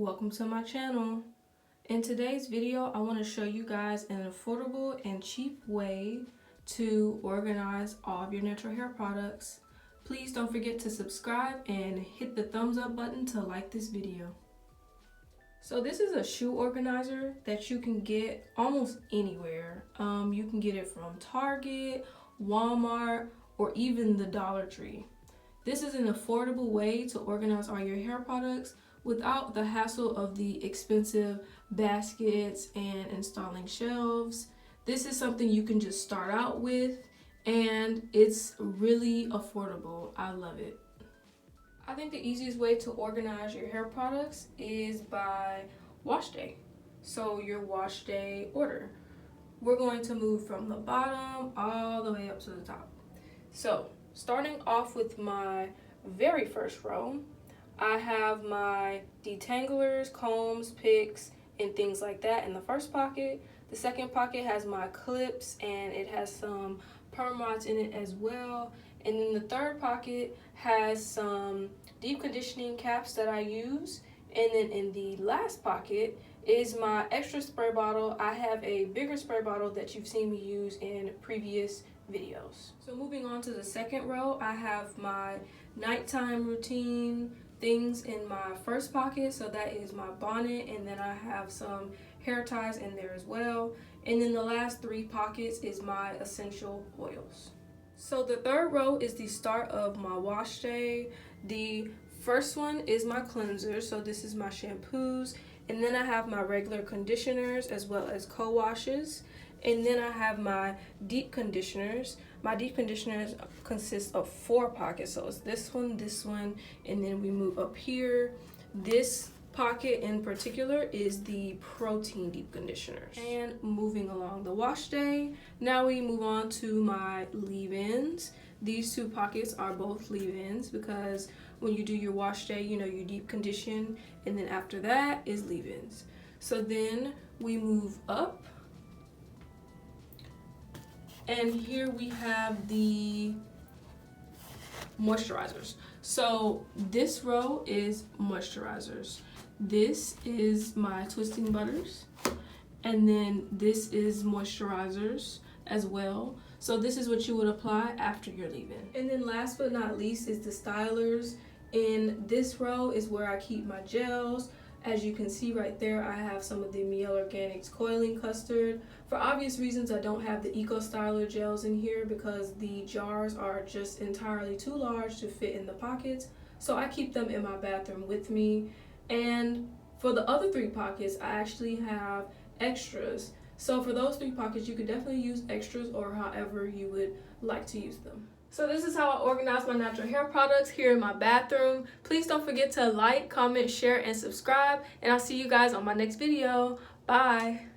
Welcome to my channel. In today's video, I want to show you guys an affordable and cheap way to organize all of your natural hair products. Please don't forget to subscribe and hit the thumbs up button to like this video. So this is a shoe organizer that you can get almost anywhere. You can get it from Target, Walmart, or even the Dollar Tree. This is an affordable way to organize all your hair products without the hassle of the expensive baskets and installing shelves. This is something you can just start out with, and it's really affordable. I love it. I think the easiest way to organize your hair products is by wash day. So your wash day order. We're going to move from the bottom all the way up to the top. So starting off with my very first row, I have my detanglers, combs, picks, and things like that in the first pocket. The second pocket has my clips and it has some perm rods in it as well. And then the third pocket has some deep conditioning caps that I use. And then in the last pocket is my extra spray bottle. I have a bigger spray bottle that you've seen me use in previous videos. So moving on to the second row, I have my nighttime routine things in my first pocket. So that is my bonnet, and then I have some hair ties in there as well. And then the last three pockets is my essential oils. So the third row is the start of my wash day. The first one is my cleanser, so this is my shampoos, and then I have my regular conditioners as well as co-washes. And then I have my deep conditioners. My deep conditioners consist of 4 pockets. So it's this one, and then we move up here. This pocket in particular is the protein deep conditioners. And moving along the wash day, now we move on to my leave-ins. These 2 pockets are both leave-ins because when you do your wash day, you deep condition, and then after that is leave-ins. So then we move up. And here we have the moisturizers. So this row is moisturizers. This is my twisting butters. And then this is moisturizers as well. So this is what you would apply after your leave-in. And then last but not least is the stylers. In this row is where I keep my gels. As you can see right there, I have some of the Miele Organics Coiling Custard. For obvious reasons, I don't have the Eco Styler gels in here because the jars are just entirely too large to fit in the pockets. So I keep them in my bathroom with me. And for the other 3 pockets, I actually have extras. So for those 3 pockets, you could definitely use extras or however you would like to use them. So this is how I organize my natural hair products here in my bathroom. Please don't forget to like, comment, share, and subscribe. And I'll see you guys on my next video. Bye.